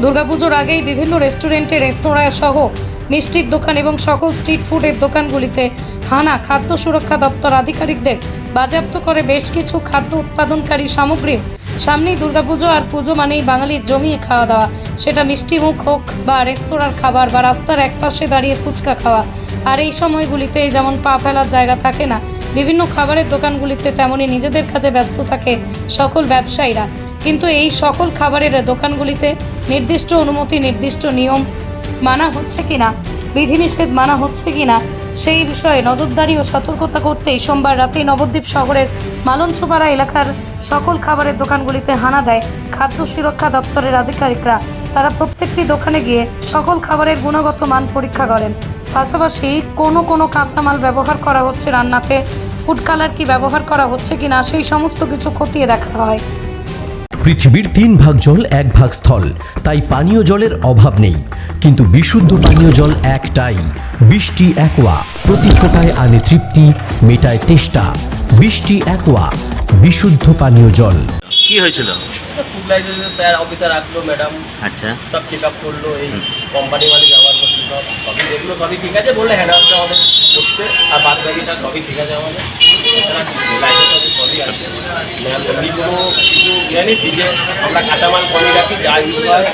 দুর্গাপুজোর আগেই বিভিন্ন রেস্টুরেন্টে, রেস্তোরাঁ সহ মিষ্টির দোকান এবং সকল স্ট্রিট ফুডের দোকানগুলিতে হানা খাদ্য সুরক্ষা দপ্তর আধিকারিকদের বাজেয়াপ্ত করে বেশ কিছু খাদ্য উৎপাদনকারী সামগ্রী। সামনেই দুর্গাপুজো, আর পুজো মানেই বাঙালির জমিয়ে খাওয়া দাওয়া, সেটা মিষ্টি মুখ হোক বা রেস্তোরাঁর খাবার বা রাস্তার একপাশে দাঁড়িয়ে ফুচকা খাওয়া। আর এই সময়গুলিতে যেমন পা ফেলার জায়গা থাকে না, বিভিন্ন খাবারের দোকানগুলিতে তেমনই নিজেদের কাজে ব্যস্ত থাকে সকল ব্যবসায়ীরা। কিন্তু এই সকল খাবারের দোকানগুলিতে নির্দিষ্ট অনুমতি, নির্দিষ্ট নিয়ম মানা হচ্ছে কিনা, বিধিনিষেধ মানা হচ্ছে কিনা, সেই বিষয়ে নজরদারি ও সতর্কতা করতেই সোমবার রাতে নবদ্বীপ শহরের মালঞ্চপাড়া এলাকার সকল খাবারের দোকানগুলিতে হানা দেয় খাদ্য সুরক্ষা দপ্তরের আধিকারিকরা। তারা প্রত্যেকটি দোকানে গিয়ে সকল খাবারের গুণগত মান পরীক্ষা করেন। পাশাপাশি কোনো কাঁচামাল ব্যবহার করা হচ্ছে রান্নাতে, ফুড কালার কি ব্যবহার করা হচ্ছে কিনা, সেই সমস্ত কিছু খতিয়ে দেখা হয়। পৃথিবীর 3 ভাগ জল 1 ভাগ স্থল, তাই পানীয় জলের অভাব নেই। কিন্তু বিশুদ্ধ পানীয় জল একটাই, বৃষ্টি অ্যাকোয়া। প্রতি ফোঁটায় আনে তৃপ্তি, মেটায় তেষ্টা। বৃষ্টি অ্যাকোয়া, বিশুদ্ধ পানীয় জল। কি হয়েছিল? ফুড লাইসেন্সের স্যার অফিসার আসলো, ম্যাডাম আচ্ছা, সব চেক আপ করলো, এই কোম্পানি মালিক ব্যবহার করছে সবই দেখলো, সবই ঠিক আছে বললে হ্যান্ড আউটটা আমাদের করছে, আর বাদ বাকিটা সবই ঠিক আছে আমাদের। এছাড়া লাইসেন্স আছে, সবই আছে। ম্যাম এমনি কোনো কিছু নেই যে আমরা কাঁচামাল কমই রাখি, যা ইউজ হয়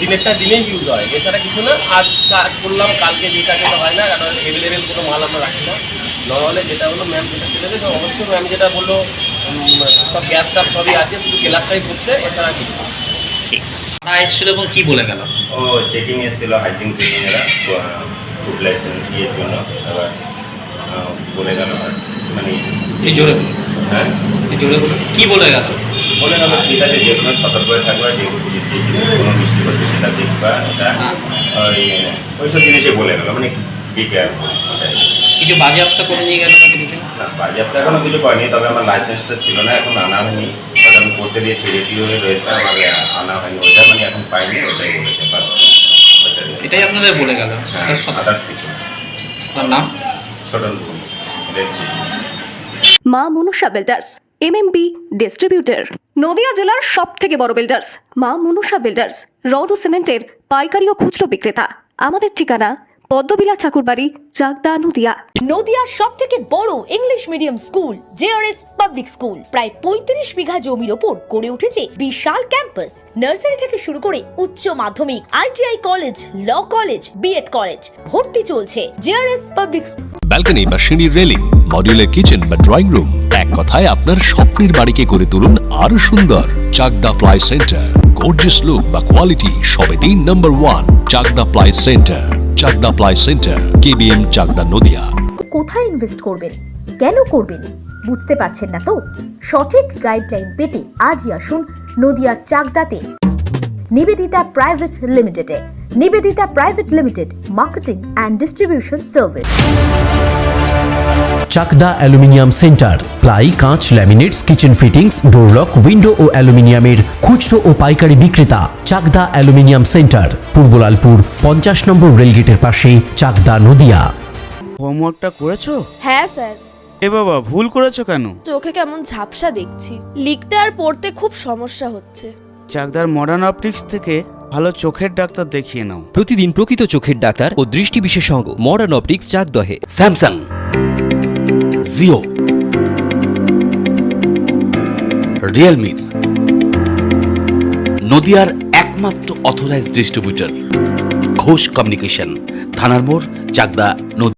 দিনেরটা দিনেই ইউজ হয়, এছাড়া কিছু না। আজ কাজ করলাম, কালকে যেটা যেটা হয় না, কারণ অ্যাভেলেবেল কোনো মাল আমরা রাখি না। নর্মালে যেটা হলো ম্যাম যেটা ছেড়ে দেবে, অবশ্যই ম্যাম যেটা বললো সব গ্যাস টাপ সবই আছে, শুধু ক্লাসটাই করছে, এছাড়া কিছু না। কারা এসেছিল এবং কি বলে গেল? ও চেকিং এসেছিল, হাইজিন চেকিং এরা ফুড লাইসেন্স ইয়ের জন্য। এবার বলে গেল মানে জোরে বলুন। হ্যাঁ, জোরে বলুন, কি বলে গেল? বলে গেল ঠিক আছে, যে কোনো সতর্ক হয়ে থাকবা, যে জিনিসগুলো মিষ্টি করছে সেটা দেখবা, এটা ওইসব জিনিসে বলে গেল, মানে বি কেয়ারফুল। কিছু বাজেয়াপ্ত করে নিয়ে গেল নাকি কিছু? না, বাজেয়াপ্ত এখনো কিছু করেনি, তবে আমার লাইসেন্সটা ছিল না, এখন আনা হয়নি। ওটা আমি করতে দিয়েছি, রেডি হয়ে রয়েছে, আমার আনা হয়নি, ওইটা মানে এখন পাইনি, ওটাই বলেছে বাস। এটাই আপনাদের বলে গেল? হ্যাঁ, আদার্স কিছু। আপনার নাম? ছোটন রেডজি। মা Manusha builders, MMB distributor, Nadia জেলার সবথেকে বড় বিল্ডার্স। মা মনুষা বিল্ডার্স, রড ও সিমেন্টের পাইকারি ও খুচরো বিক্রেতা। আমাদের ঠিকানা পদ্মবিলা ঠাকুরবাড়ি, চাকদা, নদিয়া। নদিয়ার সবথেকে বড় English medium school JRS public school প্রায় 35 বিঘা জমির ওপর গড়ে উঠেছে বিশাল ক্যাম্পাস। নার্সারি থেকে শুরু করে উচ্চ মাধ্যমিক, ITI college, law college, BEd college, ভর্তি চলছে। জেআরএস পাবলিক ব্যালকনি বা সিঁড়ির রেলিং, মডিউলার কিচেন বা ড্রয়িং রুম, এক কথায় আপনার স্বপ্নের বাড়িকে করে তুলুন আরো সুন্দর। Chakdah ply centre, gorgeous look বা কোয়ালিটি সবে 3 number 1 Chakdah ply centre. Chakdah ply centre, KBM, Chakdah, Nadia. কোথায় ইনভেস্ট করবেন, কেন করবেন বুঝতে পারছেন না তো? সঠিক গাইডলাইন পেতে আজই আসুন নদিয়ার চাকদাতে নিবেদিতা প্রাইভেট লিমিটেডে। Nivedita private limited, marketing and distribution service. Chakdah aluminium centre, ply, কাঁচ, laminates, kitchen fittings, door lock, window ও অ্যালুমিনিয়ামের খুচরো ও পাইকারি বিক্রেতা। চাকদা অ্যালুমিনিয়াম সেন্টার, পূর্বলালপুর 50 নম্বর রেলগেটের পাশে, চাকদা, নদিয়া। হোমওয়ার্কটা করেছো? হ্যাঁ স্যার। এ বাবা, ভুল করেছো কেন? চোখে কেমন ঝাপসা দেখছি, লিখতে আর পড়তে খুব সমস্যা হচ্ছে। চাকদার মডার্ন অপটিক্স থেকে ভালো চোখের ডাক্তার দেখিয়ে নাও। প্রতিদিন প্রকৃত চোখের ডাক্তার ও দৃষ্টি বিশেষজ্ঞ মডার্ন অপটিক্স, চাকদহে। স্যামসাং, জিও, রিয়েলমি, নদিয়ার একমাত্র অথরাইজড ডিস্ট্রিবিউটর ঘোষ কমিউনিকেশন, থানার মোড়, চাকদা, নদিয়া।